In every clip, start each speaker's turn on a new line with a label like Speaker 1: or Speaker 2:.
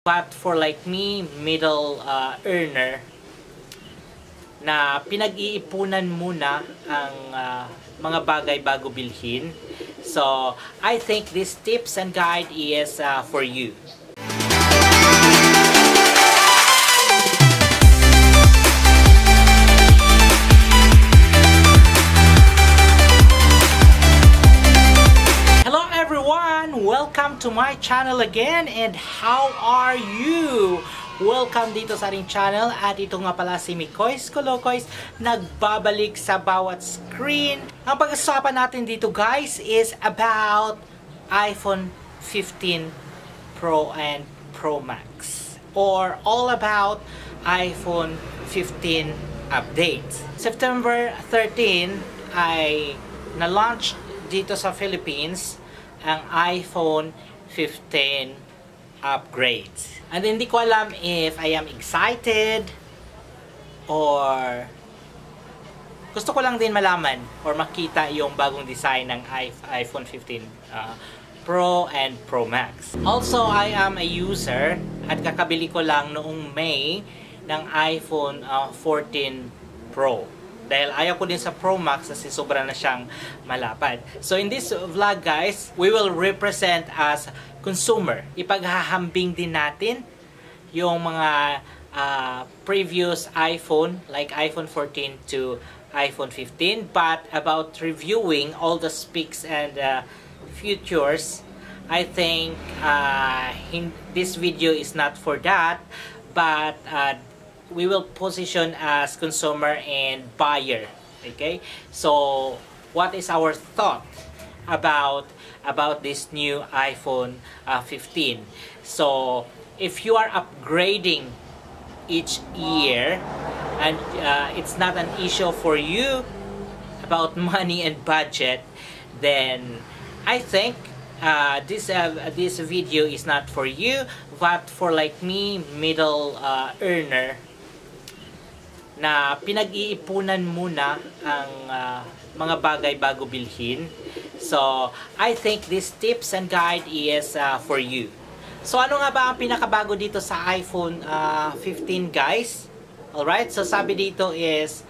Speaker 1: But for like me, middle earner, na pinag-iipunan muna ang mga bagay bago bilhin. So, I think this tips and guide is for you. Hello everyone! Welcome to my channel again, and how are you? Welcome dito sa ating channel, at ito nga pala si Mikoys Kolokoys, nagbabalik sa bawat screen. Ang pag-usapan natin dito guys is about iPhone 15 Pro and Pro Max, or all about iPhone 15 updates. September 13 ay na-launch dito sa Philippines ang iPhone 15 upgrades. And hindi ko alam if I am excited or gusto ko lang din malaman or makita yung bagong design ng iPhone 15 Pro and Pro Max. Also, I am a user at kakabili ko lang noong May ng iPhone 14 Pro. Dahil ayaw ko din sa Pro Max kasi sobra na siyang malapad. So in this vlog guys, we will represent as consumer. Ipaghahambing din natin yung mga previous iPhone, like iPhone 14 to iPhone 15. But about reviewing all the specs and features, I think this video is not for that. But we will position as consumer and buyer. Okay, so what is our thought about this new iPhone 15? So if you are upgrading each year and it's not an issue for you about money and budget, then I think this video is not for you. But for like me, middle earner, na pinag-iipunan muna ang mga bagay bago bilhin. So, I think this tips and guide is for you. So, ano nga ba ang pinakabago dito sa iPhone 15 guys? Alright, so sabi dito is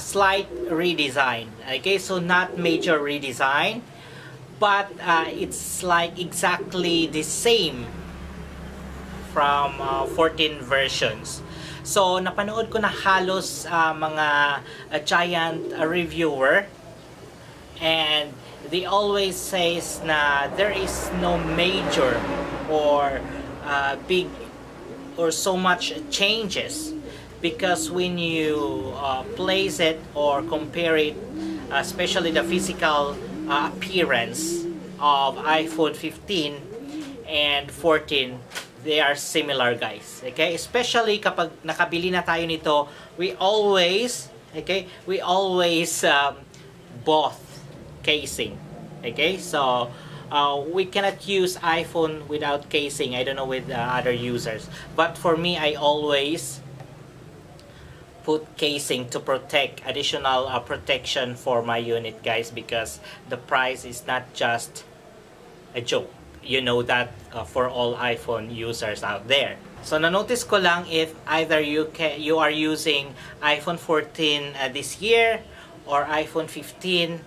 Speaker 1: slight redesign. Okay, so not major redesign, but it's like exactly the same from 14 versions. So, napanood ko na halos mga giant reviewer, and they always says na there is no major or big or so much changes, because when you place it or compare it, especially the physical appearance of iPhone 15 and 14, they are similar guys. Okay, especially kapag nakabili na tayo nito, we always both casing. Okay, so we cannot use iPhone without casing. I don't know with other users, but for me, I always put casing to protect additional protection for my unit guys, because the price is not just a joke. You know that for all iPhone users out there. So na-notice ko lang if either you are using iPhone 14 this year or iPhone 15,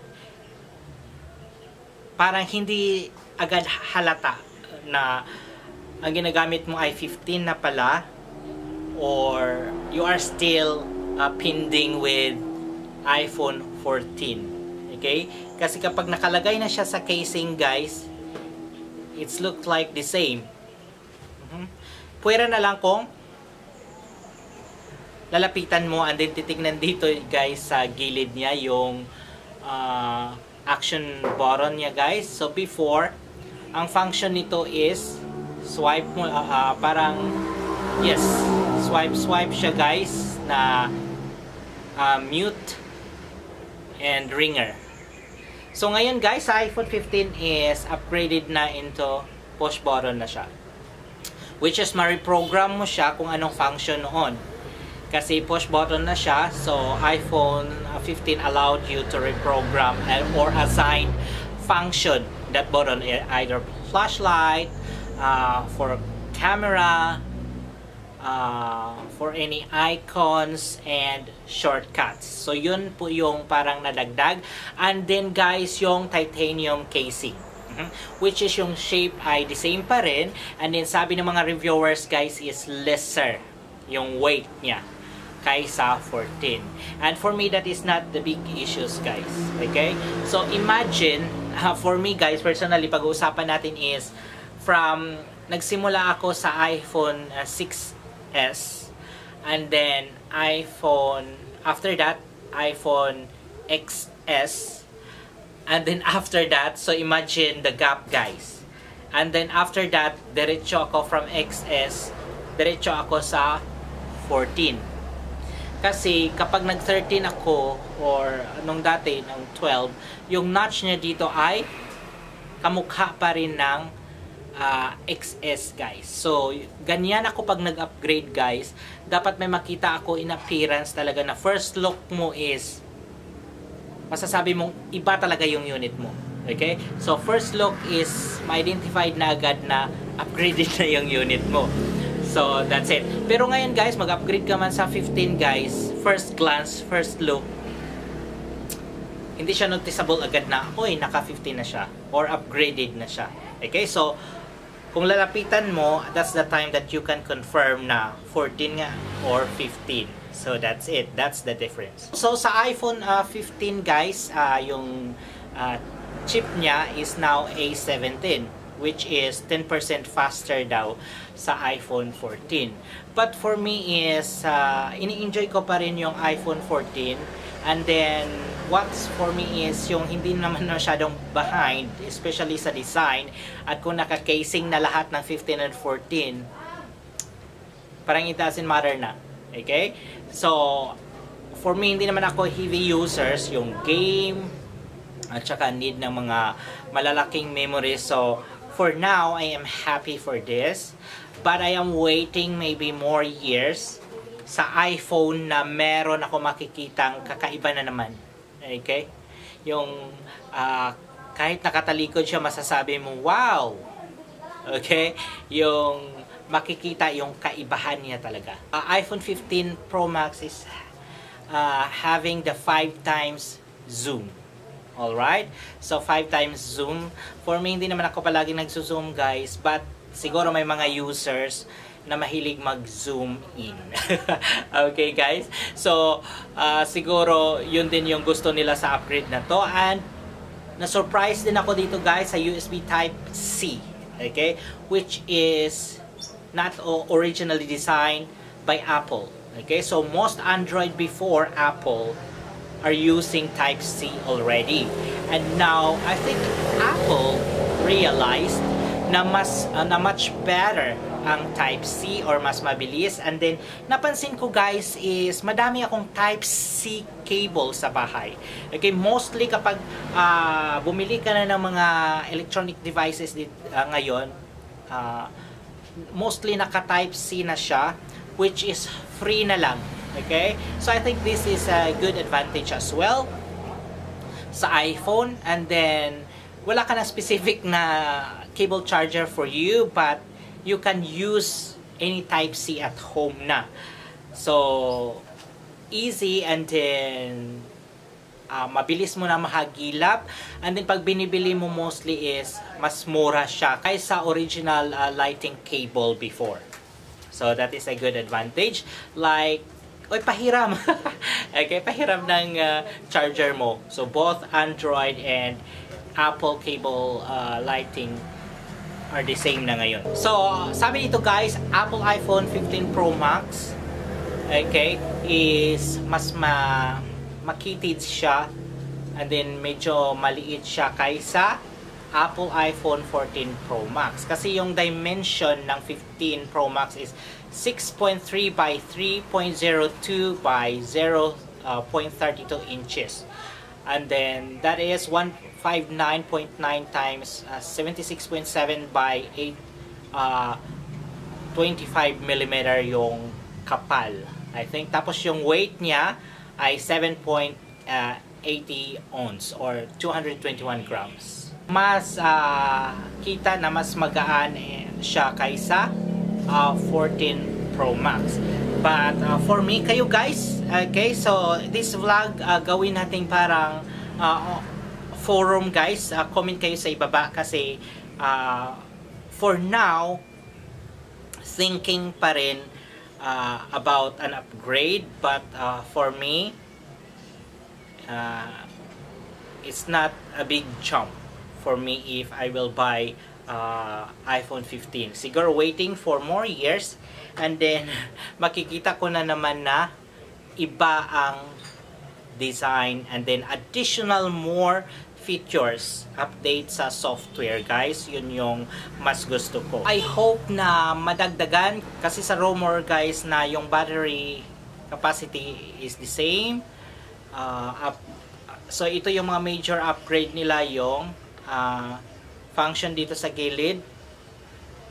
Speaker 1: parang hindi agad halata na ang ginagamit mo ay 15 na pala, or you are still pending with iPhone 14. Okay? Kasi kapag nakalagay na siya sa casing guys, it's looked like the same. Pwera na lang kung lalapitan mo and then titignan dito guys sa gilid niya yung action button niya guys. So before, ang function nito is swipe mo, parang yes, swipe siya guys na mute and ringer. So ngayon guys, sa iPhone 15 is upgraded na into push button na siya, which is ma-reprogram mo siya kung anong function noon. Kasi push button na siya, so iPhone 15 allowed you to reprogram or assign function that button, either flashlight, for camera, for any icons and shortcuts. So yun po yung parang nadagdag. And then guys, yung titanium casing, which is yung shape ay the same pa rin. And then sabi ng mga reviewers guys is lesser yung weight niya kaysa 14. And for me, that is not the big issues guys. Okay? So imagine, for me guys, personally, pag-uusapan natin is from, nagsimula ako sa iPhone 6s, and then iPhone, after that, iPhone XS, and then after that, so imagine the gap guys. And then after that, diretso ako from XS, diretso ako sa 14. Kasi kapag nag-13 ako, or anong dati, ng 12, yung notch niya dito ay kamukha pa rin ng XS guys. So, ganyan ako pag nag-upgrade guys. Dapat may makita ako in appearance talaga na first look mo is masasabi mong iba talaga yung unit mo. Okay? So, first look is ma-identified na agad na upgraded na yung unit mo. So, that's it. Pero ngayon guys, mag-upgrade ka man sa 15 guys, first glance, first look, hindi siya noticeable agad na, oy, naka 15 na siya, or upgraded na siya. Okay? So, kung lalapitan mo, that's the time that you can confirm na 14 nga, or 15. So, that's it. That's the difference. So, sa iPhone 15 guys, yung chip niya is now A17, which is 10% faster daw sa iPhone 14. But for me is, ini-enjoy ko pa rin yung iPhone 14. And then, what's for me is yung hindi naman masyadong behind, especially sa design. At kung naka-casing na lahat ng 15 and 14, parang it doesn't matter na. Okay? So, for me, hindi naman ako heavy users, yung game, at saka need ng mga malalaking memories. So, for now, I am happy for this. But I am waiting maybe more years sa iPhone na meron ako makikitang kakaiba na naman. Okay? Yung kahit nakatalikod siya, masasabi mo, wow! Okay? Yung makikita yung kaibahan niya talaga. iPhone 15 Pro Max is having the 5 times zoom. Alright? So, 5 times zoom. For me, hindi naman ako palagi nagzo-zoom, guys. But, siguro may mga users na mahilig mag-zoom in. Okay, guys? So, siguro, yun din yung gusto nila sa upgrade na to. And, na-surprise din ako dito, guys, sa USB Type-C. Okay? Which is not originally designed by Apple. Okay? So, most Android before Apple are using Type-C already. And now, I think Apple realized na much better ang Type-C or mas mabilis. And then, napansin ko guys is madami akong Type-C cable sa bahay. Okay, mostly kapag bumili ka na ng mga electronic devices ngayon, mostly naka Type-C na siya, which is free na lang. Okay? So, I think this is a good advantage as well sa iPhone. And then, wala ka na specific na cable charger for you, but you can use any Type-C at home na. So, easy, and then mabilis mo na mahagilap. And then, pag binibili mo mostly is mas mura siya kaysa original lighting cable before. So, that is a good advantage. Like, oy, pahiram. Okay, pahiram ng charger mo. So, both Android and Apple cable lighting are the same na ngayon. So, sabi dito guys, Apple iPhone 15 Pro Max, okay, is mas makitid siya, and then medyo maliit siya kaysa Apple iPhone 14 Pro Max. Kasi yung dimension ng 15 Pro Max is 6.3 by 3.02 by 0.32 inches. And then, that is 159.9 times 76.7 by 25 millimeter yung kapal, I think. Tapos yung weight niya ay 7.80 ounce or 221 grams. Mas kita na mas magaan siya kaysa 14 Pro Max. But for me, kayo guys, okay, so this vlog gawin natin parang forum guys. Comment kayo sa ibaba kasi for now thinking pa rin about an upgrade, but for me it's not a big jump for me if I will buy iPhone 15. Siguro waiting for more years and then makikita ko na naman na iba ang design and then additional more features, update sa software guys. Yun yung mas gusto ko. I hope na madagdagan kasi sa rumor guys na yung battery capacity is the same. So ito yung mga major upgrade nila, yung function dito sa gilid,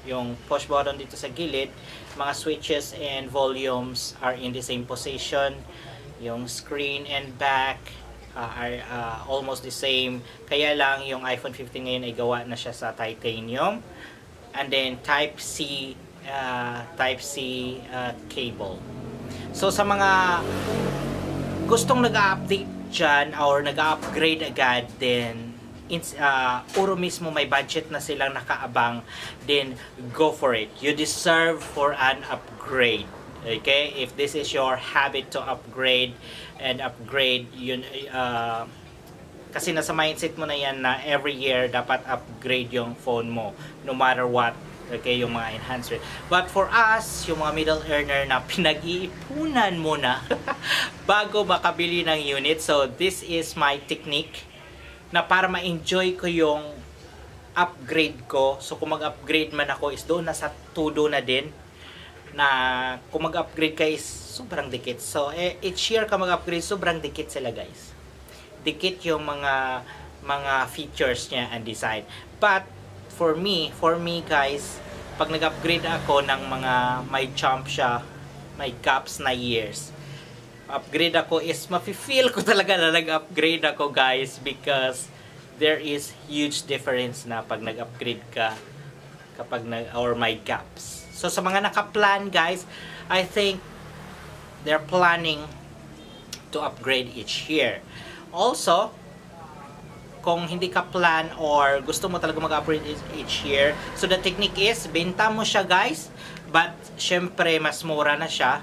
Speaker 1: yung push button dito sa gilid, mga switches and volumes are in the same position, yung screen and back are almost the same, kaya lang yung iPhone 15 ngayon ay gawa na siya sa titanium, and then type C cable. So sa mga gustong nag-update dyan or nag-upgrade agad, then puro mismo may budget na silang nakaabang, then go for it. You deserve for an upgrade. Okay, if this is your habit to upgrade and upgrade, yun kasi nasa mindset mo na yan na every year dapat upgrade yung phone mo no matter what. Okay, yung mga enhancer. But for us, yung mga middle earner na pinag-iipunan muna bago makabili ng unit, so this is my technique na para ma-enjoy ko yung upgrade ko. So kung mag-upgrade man ako is doon nasa todo na din, na kung mag-upgrade kayo is sobrang dikit. So each year ka mag-upgrade, sobrang dikit sila guys. Dikit yung mga features niya and design. But for me guys, pag nag-upgrade ako ng mga may jump siya, may gaps na years, upgrade ako is mafe-feel ko talaga na nag-upgrade ako guys, because there is huge difference na pag nag-upgrade ka kapag or may gaps. So sa mga naka-plan guys, I think they're planning to upgrade each year. Also, kung hindi ka plan or gusto mo talaga mag-upgrade each year, so the technique is benta mo siya guys, but syempre mas mura na siya.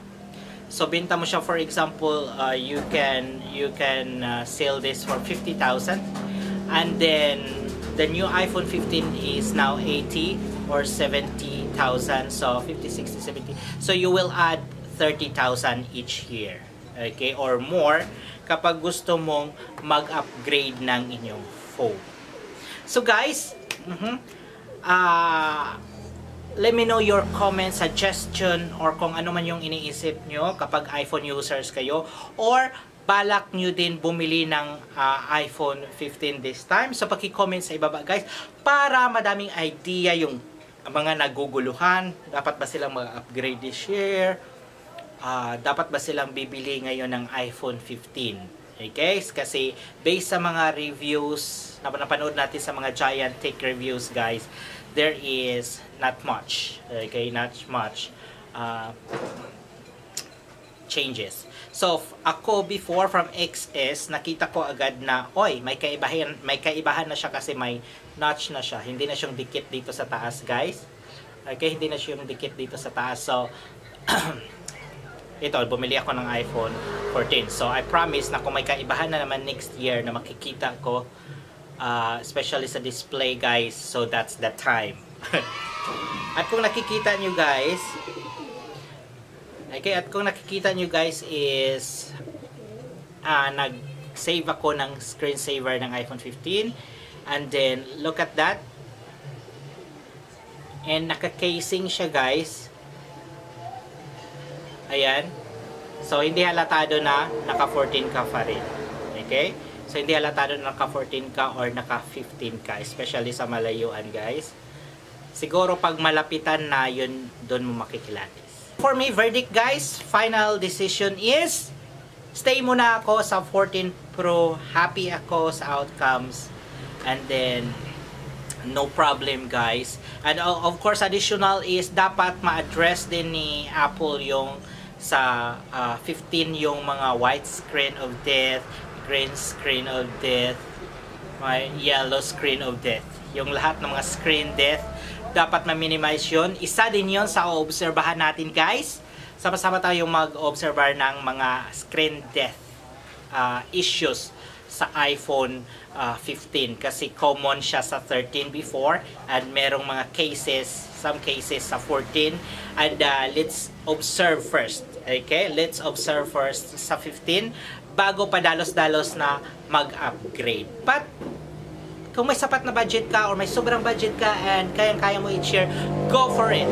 Speaker 1: So benta mo siya, for example, you can sell this for 50,000, and then the new iPhone 15 is now 80 or 70,000, so 50, 60, 70. So you will add 30,000 each year, okay, or more kapag gusto mong mag-upgrade ng inyong phone. So guys, let me know your comment, suggestion, or kung ano man yung iniisip nyo kapag iPhone users kayo, or balak nyo din bumili ng iPhone 15 this time. So paki-comment sa ibaba guys, para madaming idea yung mga naguguluhan. Dapat ba silang mag-upgrade this year? Dapat ba silang bibili ngayon ng iPhone 15? Okay, kasi based sa mga reviews na napanood natin sa mga giant tech reviews guys, there is not much, okay, not much changes. So ako before from XS, nakita ko agad na oy, may kaibahan na siya kasi may notch na siya, hindi na siyang dikit dito sa taas guys. Okay, hindi na siyang dikit dito sa taas. So ito, bumili ako ng iPhone 14. So I promise na kung may kaibahan na naman next year na makikita ko, especially sa display guys, so that's the time. At kung nakikita nyo guys, okay, at kung nakikita nyo guys is nag-save ako ng screensaver ng iPhone 15, and then look at that, and naka-casing siya guys. Ayan. So hindi halatado na naka 14 ka pa rin. Okay? So hindi halatado na naka 14 ka or naka 15 ka, especially sa malayuan guys. Siguro pag malapitan na, yun doon mo makikilatis. For me, verdict guys, final decision is stay muna ako sa 14 Pro. Happy ako sa outcomes. And then no problem guys. And of course additional is dapat ma-address din ni Apple yung sa 15 yung mga white screen of death, green screen of death, may yellow screen of death. Yung lahat ng mga screen death dapat ma-minimize yun. Isa din yun sa obserbahan natin guys. Sama-sama tayong mag-observe ng mga screen death issues sa iPhone 15 kasi common siya sa 13 before and merong mga cases, some cases sa 14 and let's observe first. Okay, let's observe first sa 15 bago pa dalos-dalos na mag-upgrade. But kung may sapat na budget ka or may sobrang budget ka and kayang-kaya mo i-share, go for it.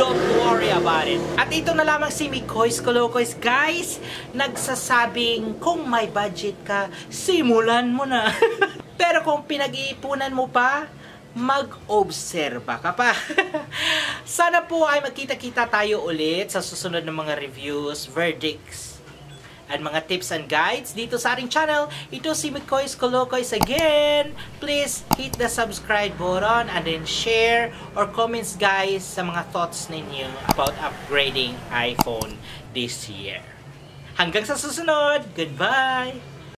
Speaker 1: Don't worry about it. At ito na lamang si Mikoys Kolokoys, guys, nagsasabing kung may budget ka, simulan mo na. Pero kung pinag-iipunan mo pa, mag-obserba ka pa. Sana po ay magkita-kita tayo ulit sa susunod ng mga reviews, verdicts, and mga tips and guides dito sa ating channel. Ito si Mikoys Kolokoys again. Please hit the subscribe button and then share or comments guys sa mga thoughts ninyo about upgrading iPhone this year. Hanggang sa susunod, goodbye!